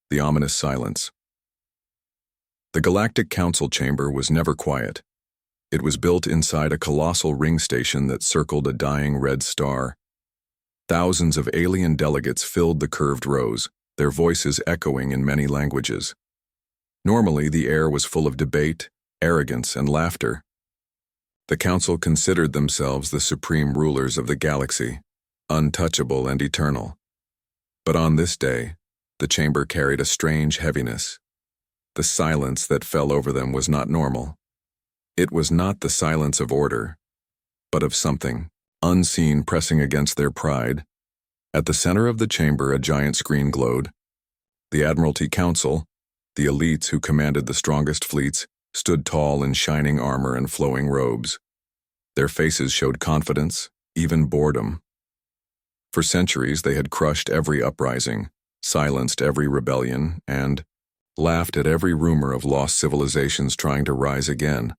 The ominous silence. The Galactic Council chamber was never quiet. It was built inside a colossal ring station that circled a dying red star. Thousands of alien delegates filled the curved rows, their voices echoing in many languages. Normally, the air was full of debate, arrogance, and laughter. The Council considered themselves the supreme rulers of the galaxy, untouchable and eternal. But on this day, the chamber carried a strange heaviness. The silence that fell over them was not normal. It was not the silence of order, but of something unseen pressing against their pride. At the center of the chamber, a giant screen glowed. The Admiralty Council, the elites who commanded the strongest fleets, stood tall in shining armor and flowing robes. Their faces showed confidence, even boredom. For centuries, they had crushed every uprising, silenced every rebellion, and laughed at every rumor of lost civilizations trying to rise again.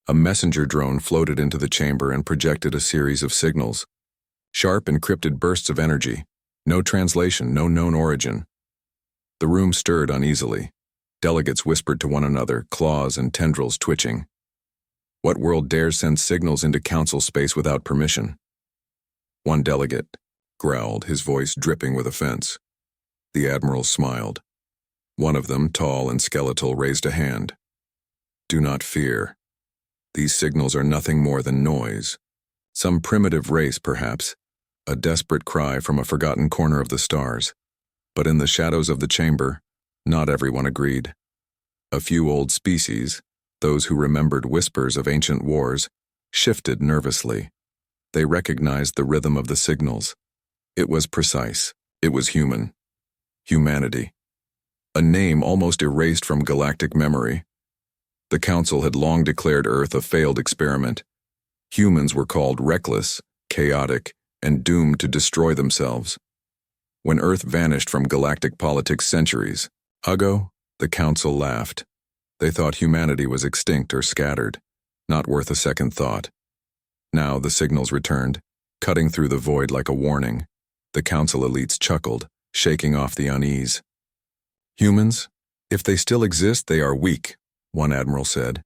A messenger drone floated into the chamber and projected a series of signals. Sharp, encrypted bursts of energy. No translation, no known origin. The room stirred uneasily. Delegates whispered to one another, claws and tendrils twitching. What world dares send signals into council space without permission? One delegate growled, his voice dripping with offense. The admiral smiled. One of them, tall and skeletal, raised a hand. Do not fear. These signals are nothing more than noise. Some primitive race, perhaps, a desperate cry from a forgotten corner of the stars. But in the shadows of the chamber, not everyone agreed. A few old species, those who remembered whispers of ancient wars, shifted nervously. They recognized the rhythm of the signals. It was precise. It was human. Humanity. A name almost erased from galactic memory. The Council had long declared Earth a failed experiment. Humans were called reckless, chaotic, and doomed to destroy themselves. When Earth vanished from galactic politics centuries ago, the Council laughed. They thought humanity was extinct or scattered, not worth a second thought. Now the signals returned, cutting through the void like a warning. The Council elites chuckled, shaking off the unease. Humans, if they still exist, they are weak, one admiral said.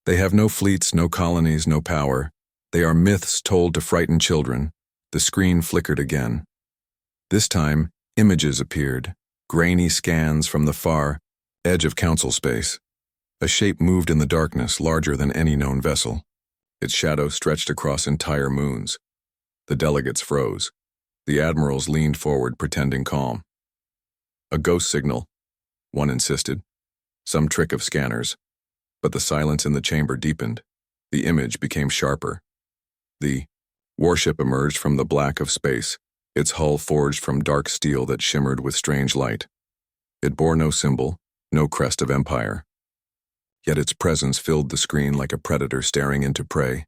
They have no fleets, no colonies, no power. They are myths told to frighten children. The screen flickered again. This time, images appeared, grainy scans from the far edge of council space. A shape moved in the darkness, larger than any known vessel. Its shadow stretched across entire moons. The delegates froze. The admirals leaned forward, pretending calm. A ghost signal, one insisted. Some trick of scanners. But the silence in the chamber deepened. The image became sharper. The Warship emerged from the black of space, its hull forged from dark steel that shimmered with strange light. It bore no symbol, no crest of empire. Yet its presence filled the screen like a predator staring into prey.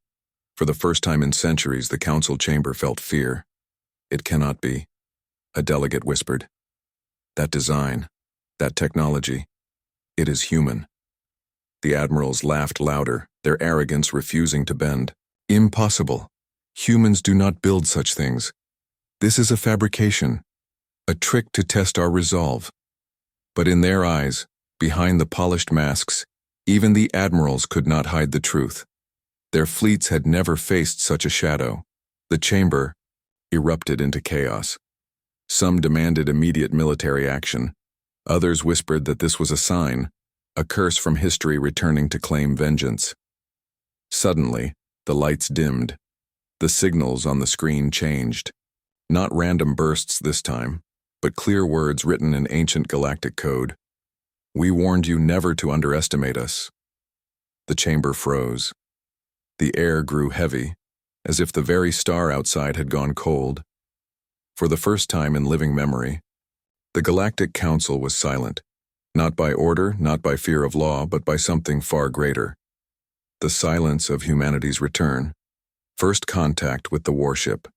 For the first time in centuries, the council chamber felt fear. It cannot be, a delegate whispered. That design, that technology, it is human. The admirals laughed louder, their arrogance refusing to bend. Impossible. Humans do not build such things. This is a fabrication, a trick to test our resolve. But in their eyes, behind the polished masks, even the admirals could not hide the truth. Their fleets had never faced such a shadow. The chamber erupted into chaos. Some demanded immediate military action. Others whispered that this was a sign, a curse from history returning to claim vengeance. Suddenly, the lights dimmed. The signals on the screen changed. Not random bursts this time, but clear words written in ancient galactic code. We warned you never to underestimate us. The chamber froze. The air grew heavy, as if the very star outside had gone cold. For the first time in living memory, the Galactic Council was silent, not by order, not by fear of law, but by something far greater. The silence of humanity's return. First contact with the warship.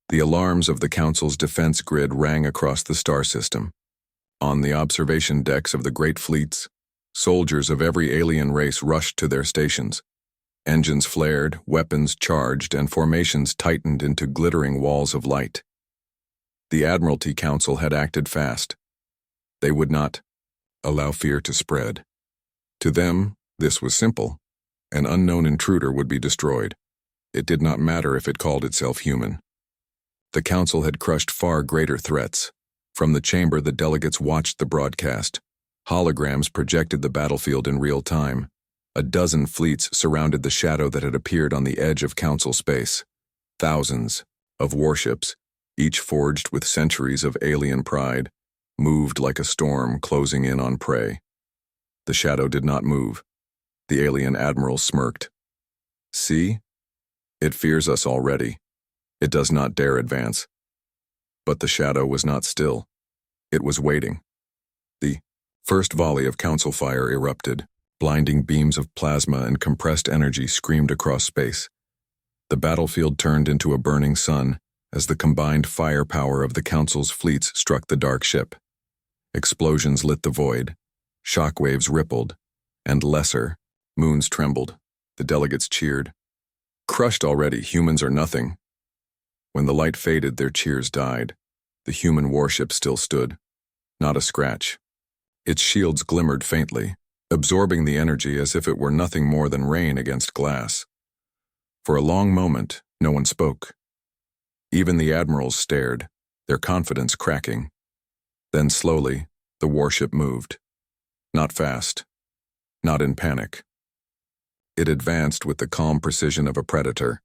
The alarms of the Council's defense grid rang across the star system. On the observation decks of the great fleets, soldiers of every alien race rushed to their stations. Engines flared, weapons charged, and formations tightened into glittering walls of light. The Admiralty Council had acted fast. They would not allow fear to spread. To them, this was simple. An unknown intruder would be destroyed. It did not matter if it called itself human. The council had crushed far greater threats. From the chamber, the delegates watched the broadcast. Holograms projected the battlefield in real time. A dozen fleets surrounded the shadow that had appeared on the edge of council space. Thousands of warships, each forged with centuries of alien pride, moved like a storm closing in on prey. The shadow did not move. The alien admiral smirked. See? It fears us already. It does not dare advance. But the shadow was not still. It was waiting. The first volley of council fire erupted. Blinding beams of plasma and compressed energy screamed across space. The battlefield turned into a burning sun as the combined firepower of the council's fleets struck the dark ship. Explosions lit the void. Shockwaves rippled, and lesser moons trembled. The delegates cheered. Crushed already, humans are nothing. When the light faded, their cheers died. The human warship still stood. Not a scratch. Its shields glimmered faintly, absorbing the energy as if it were nothing more than rain against glass. For a long moment, no one spoke. Even the admirals stared, their confidence cracking. Then slowly, the warship moved. Not fast. Not in panic. It advanced with the calm precision of a predator.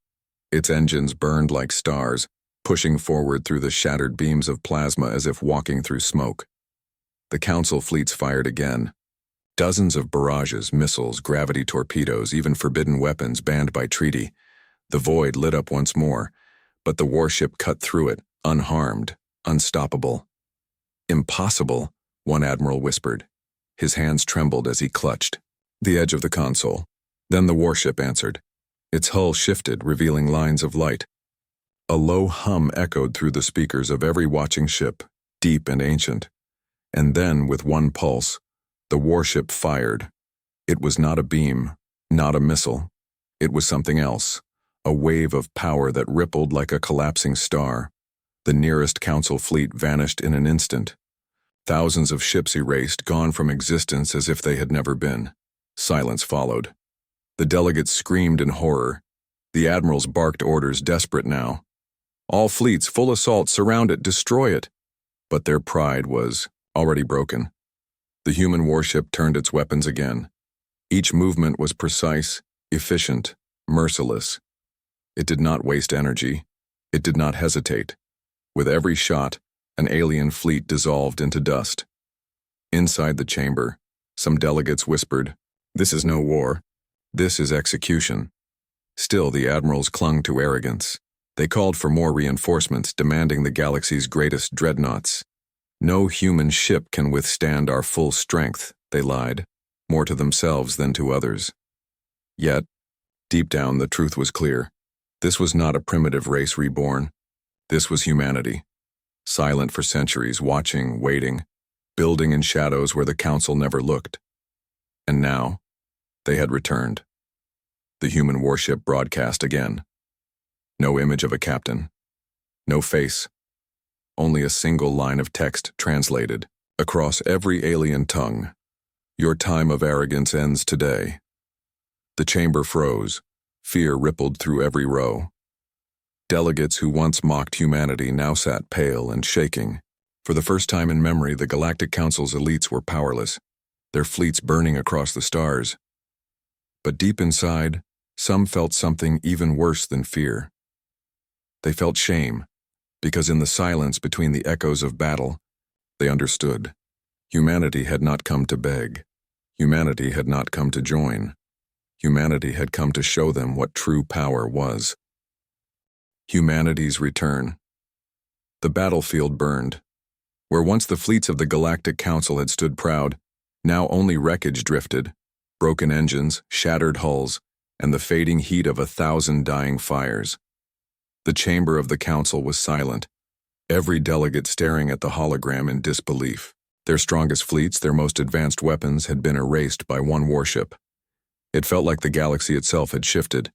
Its engines burned like stars, pushing forward through the shattered beams of plasma as if walking through smoke. The council fleets fired again. Dozens of barrages, missiles, gravity torpedoes, even forbidden weapons banned by treaty. The void lit up once more, but the warship cut through it, unharmed, unstoppable. Impossible, one admiral whispered. His hands trembled as he clutched the edge of the console. Then the warship answered. Its hull shifted, revealing lines of light. A low hum echoed through the speakers of every watching ship, deep and ancient. And then, with one pulse, the warship fired. It was not a beam, not a missile. It was something else, a wave of power that rippled like a collapsing star. The nearest council fleet vanished in an instant. Thousands of ships erased, gone from existence as if they had never been. Silence followed. The delegates screamed in horror. The admirals barked orders, desperate now. All fleets, full assault, surround it, destroy it. But their pride was already broken. The human warship turned its weapons again. Each movement was precise, efficient, merciless. It did not waste energy. It did not hesitate. With every shot, an alien fleet dissolved into dust. Inside the chamber, some delegates whispered, "This is no war. This is execution." Still, the admirals clung to arrogance. They called for more reinforcements, demanding the galaxy's greatest dreadnoughts. "No human ship can withstand our full strength," they lied, more to themselves than to others. Yet, deep down, the truth was clear. This was not a primitive race reborn. This was humanity. Silent for centuries, watching, waiting, building in shadows where the council never looked. And now, they had returned. The human warship broadcast again. No image of a captain. No face. Only a single line of text translated across every alien tongue. "Your time of arrogance ends today." The chamber froze. Fear rippled through every row. Delegates who once mocked humanity now sat pale and shaking. For the first time in memory, the Galactic Council's elites were powerless, their fleets burning across the stars. But deep inside, some felt something even worse than fear. They felt shame, because in the silence between the echoes of battle, they understood. Humanity had not come to beg. Humanity had not come to join. Humanity had come to show them what true power was. Humanity's return. The battlefield burned. Where once the fleets of the Galactic Council had stood proud, now only wreckage drifted, broken engines, shattered hulls, and the fading heat of 1,000 dying fires. The chamber of the council was silent, every delegate staring at the hologram in disbelief. Their strongest fleets, their most advanced weapons, had been erased by one warship. It felt like the galaxy itself had shifted.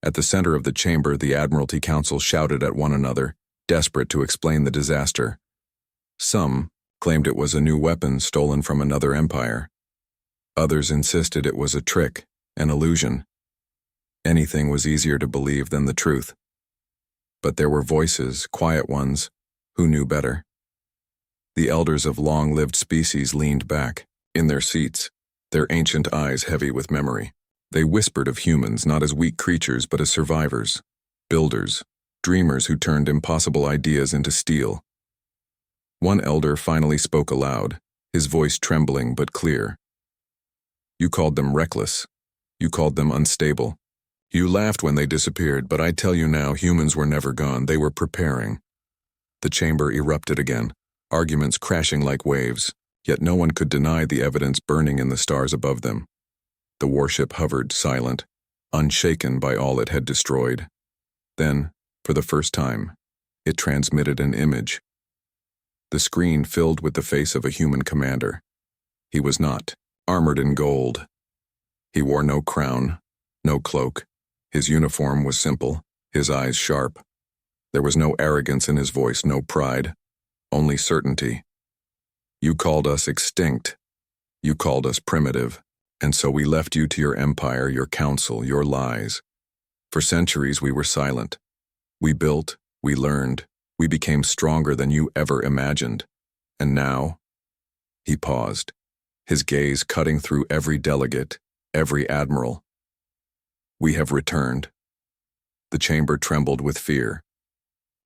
At the center of the chamber, the Admiralty Council shouted at one another, desperate to explain the disaster. Some claimed it was a new weapon stolen from another empire. Others insisted it was a trick, an illusion. Anything was easier to believe than the truth. But there were voices, quiet ones, who knew better. The elders of long-lived species leaned back, in their seats, their ancient eyes heavy with memory. They whispered of humans not as weak creatures but as survivors, builders, dreamers who turned impossible ideas into steel. One elder finally spoke aloud, his voice trembling but clear. You called them reckless. You called them unstable. You laughed when they disappeared, but I tell you now, humans were never gone. They were preparing. The chamber erupted again, arguments crashing like waves, yet no one could deny the evidence burning in the stars above them. The warship hovered silent, unshaken by all it had destroyed. Then, for the first time, it transmitted an image. The screen filled with the face of a human commander. He was not armored in gold. He wore no crown, no cloak. His uniform was simple, his eyes sharp. There was no arrogance in his voice, no pride, only certainty. You called us extinct. You called us primitive. And so we left you to your empire, your council, your lies. For centuries we were silent. We built, we learned, we became stronger than you ever imagined. And now, he paused, his gaze cutting through every delegate, every admiral. We have returned. The chamber trembled with fear.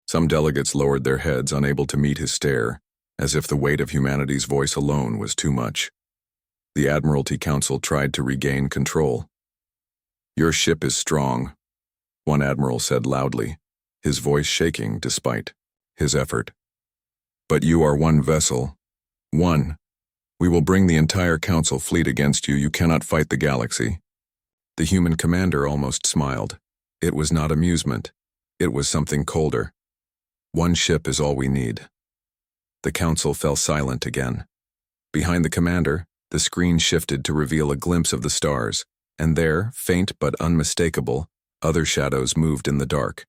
Some delegates lowered their heads, unable to meet his stare, as if the weight of humanity's voice alone was too much. The Admiralty Council tried to regain control. Your ship is strong, one admiral said loudly, his voice shaking despite his effort. But you are one vessel. One. We will bring the entire council fleet against you. You cannot fight the galaxy. The human commander almost smiled. It was not amusement. It was something colder. One ship is all we need. The council fell silent again. Behind the commander, the screen shifted to reveal a glimpse of the stars, and there, faint but unmistakable, other shadows moved in the dark.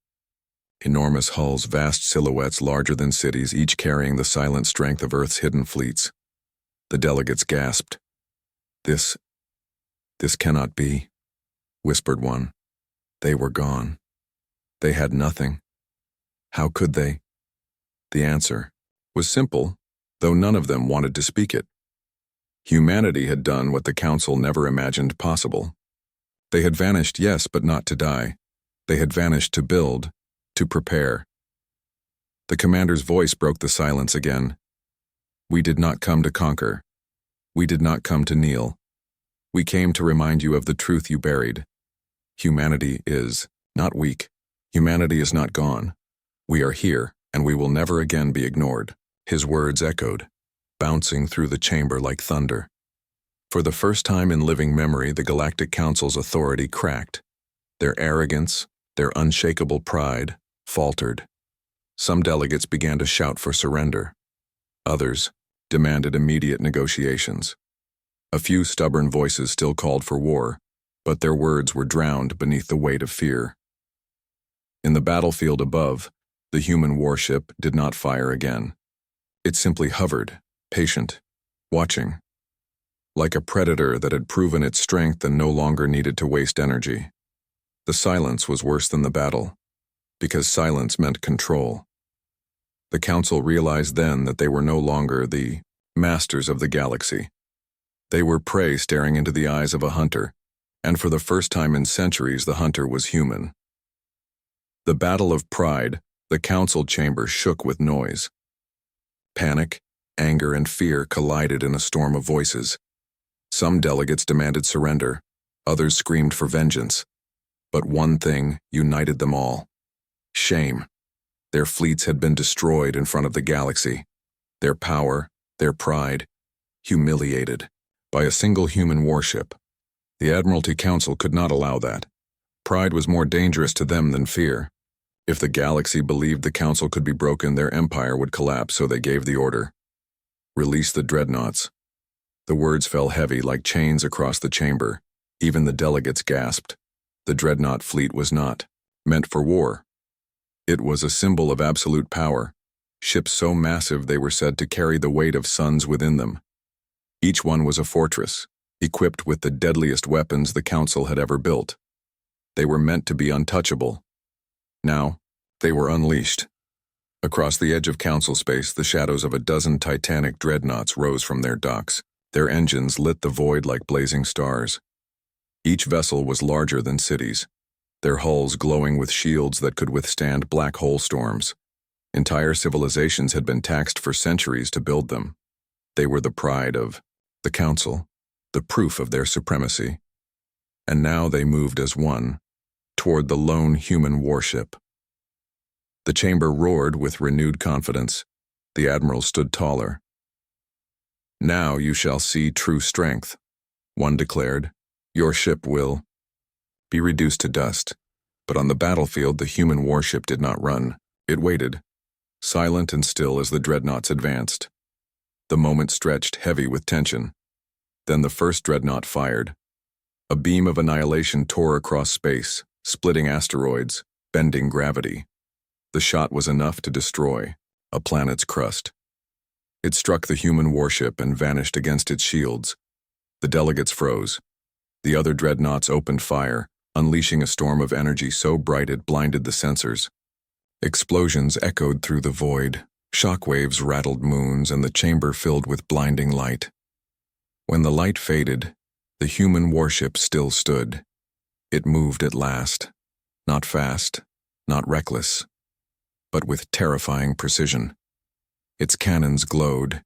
Enormous hulls, vast silhouettes larger than cities, each carrying the silent strength of Earth's hidden fleets. The delegates gasped. This cannot be, whispered one. They were gone. They had nothing. How could they? The answer was simple, though none of them wanted to speak it. Humanity had done what the Council never imagined possible. They had vanished, yes, but not to die. They had vanished to build, to prepare. The commander's voice broke the silence again. We did not come to conquer. We did not come to kneel. We came to remind you of the truth you buried. Humanity is not weak. Humanity is not gone. We are here, and we will never again be ignored. His words echoed, bouncing through the chamber like thunder. For the first time in living memory, the Galactic Council's authority cracked. Their arrogance, their unshakable pride, faltered. Some delegates began to shout for surrender. Others demanded immediate negotiations. A few stubborn voices still called for war, but their words were drowned beneath the weight of fear. In the battlefield above, the human warship did not fire again. It simply hovered, patient, watching. Like a predator that had proven its strength and no longer needed to waste energy. The silence was worse than the battle, because silence meant control. The Council realized then that they were no longer the masters of the galaxy. They were prey staring into the eyes of a hunter, and for the first time in centuries the hunter was human. The battle of pride, the council chamber shook with noise. Panic, anger, and fear collided in a storm of voices. Some delegates demanded surrender, others screamed for vengeance. But one thing united them all. Shame. Their fleets had been destroyed in front of the galaxy. Their power, their pride, humiliated by a single human warship. The Admiralty Council could not allow that. Pride was more dangerous to them than fear. If the galaxy believed the Council could be broken, their empire would collapse, so they gave the order. Release the dreadnoughts. The words fell heavy like chains across the chamber. Even the delegates gasped. The dreadnought fleet was not meant for war. It was a symbol of absolute power, ships so massive they were said to carry the weight of suns within them. Each one was a fortress, equipped with the deadliest weapons the Council had ever built. They were meant to be untouchable. Now, they were unleashed. Across the edge of Council space, the shadows of a dozen titanic dreadnoughts rose from their docks. Their engines lit the void like blazing stars. Each vessel was larger than cities, their hulls glowing with shields that could withstand black hole storms. Entire civilizations had been taxed for centuries to build them. They were the pride of the Council, the proof of their supremacy. And now they moved as one, toward the lone human warship. The chamber roared with renewed confidence. The admiral stood taller. "Now you shall see true strength," one declared. "Your ship will be reduced to dust." But on the battlefield, the human warship did not run. It waited, silent and still as the dreadnoughts advanced. The moment stretched, heavy with tension. Then the first dreadnought fired. A beam of annihilation tore across space, splitting asteroids, bending gravity. The shot was enough to destroy a planet's crust. It struck the human warship and vanished against its shields. The delegates froze. The other dreadnoughts opened fire, unleashing a storm of energy so bright it blinded the sensors. Explosions echoed through the void. Shockwaves rattled moons, and the chamber filled with blinding light. When the light faded, the human warship still stood. It moved at last, not fast, not reckless, but with terrifying precision. Its cannons glowed,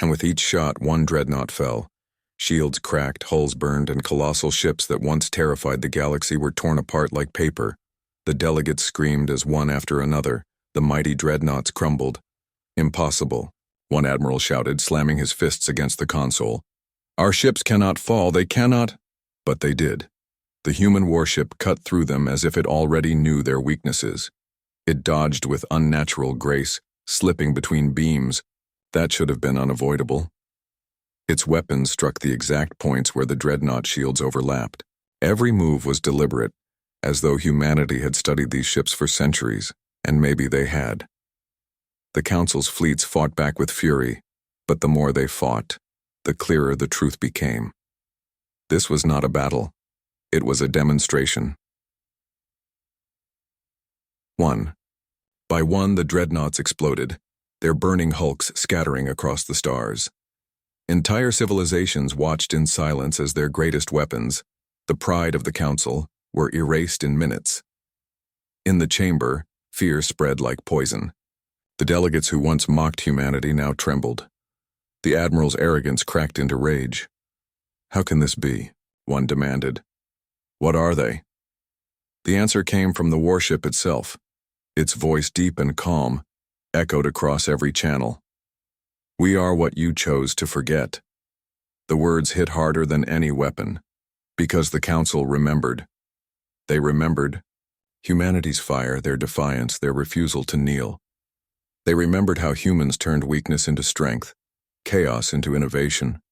and with each shot one dreadnought fell. Shields cracked, hulls burned, and colossal ships that once terrified the galaxy were torn apart like paper. The delegates screamed as one after another, the mighty dreadnoughts crumbled. "Impossible," one admiral shouted, slamming his fists against the console. "Our ships cannot fall, they cannot—" But they did. The human warship cut through them as if it already knew their weaknesses. It dodged with unnatural grace, slipping between beams. That should have been unavoidable. Its weapons struck the exact points where the dreadnought shields overlapped. Every move was deliberate, as though humanity had studied these ships for centuries, and maybe they had. The Council's fleets fought back with fury, but the more they fought, the clearer the truth became. This was not a battle. It was a demonstration. 1. By one, the dreadnoughts exploded, their burning hulks scattering across the stars. Entire civilizations watched in silence as their greatest weapons, the pride of the Council, were erased in minutes. In the chamber, fear spread like poison. The delegates who once mocked humanity now trembled. The admiral's arrogance cracked into rage. "How can this be?" one demanded. "What are they?" The answer came from the warship itself. Its voice, deep and calm, echoed across every channel. "We are what you chose to forget." The words hit harder than any weapon, because the Council remembered. They remembered humanity's fire, their defiance, their refusal to kneel. They remembered how humans turned weakness into strength, chaos into innovation.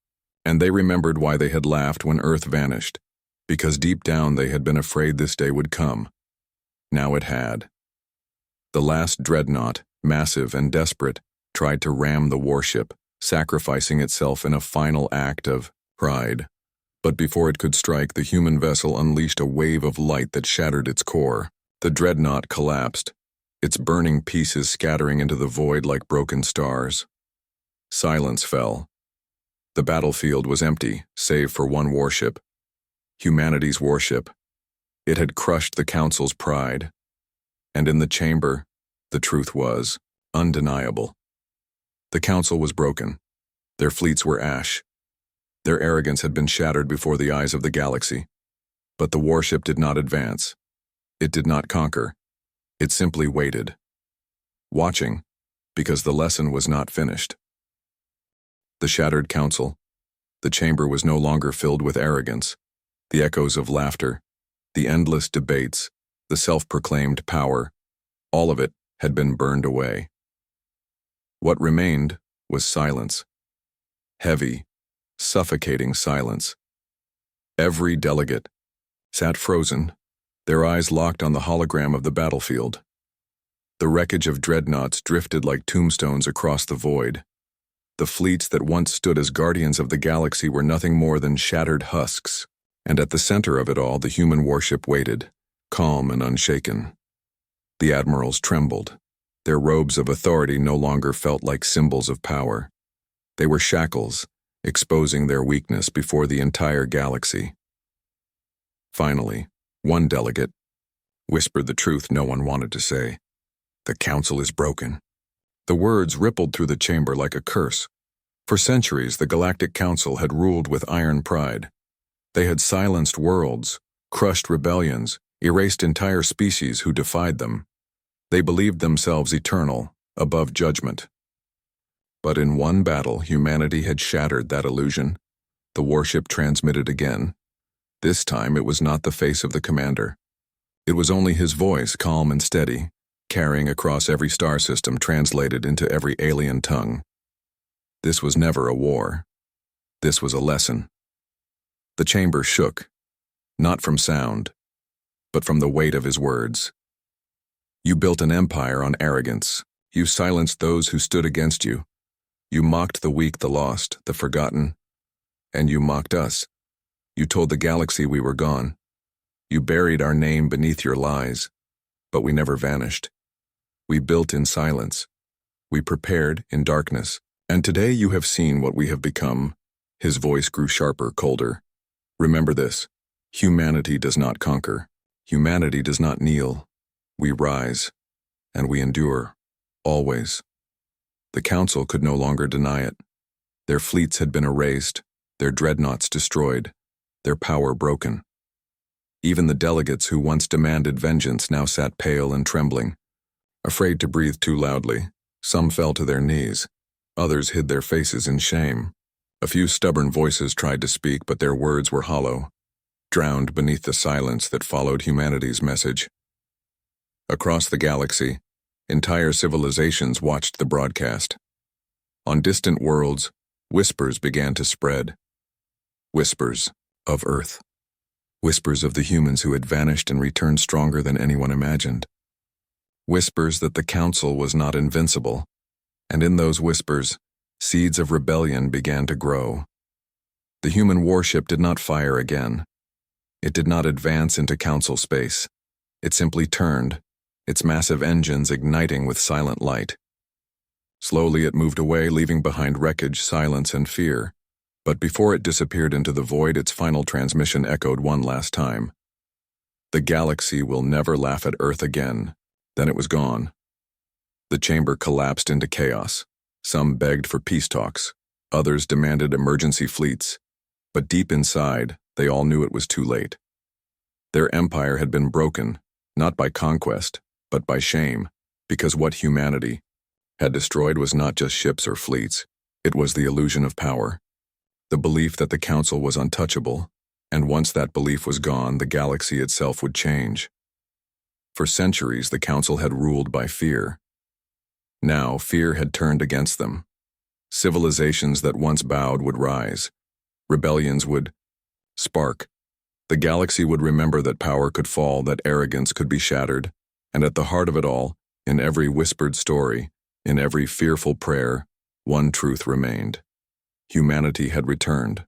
And they remembered why they had laughed when Earth vanished, because deep down they had been afraid this day would come. Now it had. The last dreadnought, massive and desperate, tried to ram the warship, sacrificing itself in a final act of pride. But before it could strike, the human vessel unleashed a wave of light that shattered its core. The dreadnought collapsed, its burning pieces scattering into the void like broken stars. Silence fell. The battlefield was empty, save for one warship. Humanity's warship. It had crushed the Council's pride. And in the chamber, the truth was undeniable. The Council was broken. Their fleets were ash. Their arrogance had been shattered before the eyes of the galaxy. But the warship did not advance. It did not conquer. It simply waited. Watching, because the lesson was not finished. The shattered Council. The chamber was no longer filled with arrogance. The echoes of laughter, the endless debates, the self-proclaimed power, all of it had been burned away. What remained was silence. Heavy, suffocating silence. Every delegate sat frozen, their eyes locked on the hologram of the battlefield. The wreckage of dreadnoughts drifted like tombstones across the void. The fleets that once stood as guardians of the galaxy were nothing more than shattered husks, and at the center of it all the human warship waited, calm and unshaken. The admirals trembled. Their robes of authority no longer felt like symbols of power. They were shackles, exposing their weakness before the entire galaxy. Finally, one delegate whispered the truth no one wanted to say. "The council is broken." The words rippled through the chamber like a curse. For centuries, the Galactic Council had ruled with iron pride. They had silenced worlds, crushed rebellions, erased entire species who defied them. They believed themselves eternal, above judgment. But in one battle, humanity had shattered that illusion. The warship transmitted again. This time, it was not the face of the commander. It was only his voice, calm and steady, carrying across every star system, translated into every alien tongue. This was never a war. This was a lesson. The chamber shook, not from sound, but from the weight of his words. You built an empire on arrogance. You silenced those who stood against you. You mocked the weak, the lost, the forgotten. And you mocked us. You told the galaxy we were gone. You buried our name beneath your lies, but we never vanished. We built in silence. We prepared in darkness. And today you have seen what we have become. His voice grew sharper, colder. Remember this. Humanity does not conquer. Humanity does not kneel. We rise, and we endure, always. The Council could no longer deny it. Their fleets had been erased, their dreadnoughts destroyed, their power broken. Even the delegates who once demanded vengeance now sat pale and trembling, afraid to breathe too loudly. Some fell to their knees. Others hid their faces in shame. A few stubborn voices tried to speak, but their words were hollow, drowned beneath the silence that followed humanity's message. Across the galaxy, entire civilizations watched the broadcast. On distant worlds, whispers began to spread. Whispers of Earth. Whispers of the humans who had vanished and returned stronger than anyone imagined. Whispers that the Council was not invincible. And in those whispers, seeds of rebellion began to grow. The human warship did not fire again. It did not advance into Council space. It simply turned, its massive engines igniting with silent light. Slowly it moved away, leaving behind wreckage, silence, and fear. But before it disappeared into the void, its final transmission echoed one last time. The galaxy will never laugh at Earth again. Then it was gone. The chamber collapsed into chaos. Some begged for peace talks. Others demanded emergency fleets. But deep inside, they all knew it was too late. Their empire had been broken, not by conquest, but by shame, because what humanity had destroyed was not just ships or fleets. It was the illusion of power. The belief that the Council was untouchable, and once that belief was gone, the galaxy itself would change. For centuries, the Council had ruled by fear. Now, fear had turned against them. Civilizations that once bowed would rise. Rebellions would spark. The galaxy would remember that power could fall, that arrogance could be shattered, and at the heart of it all, in every whispered story, in every fearful prayer, one truth remained. Humanity had returned.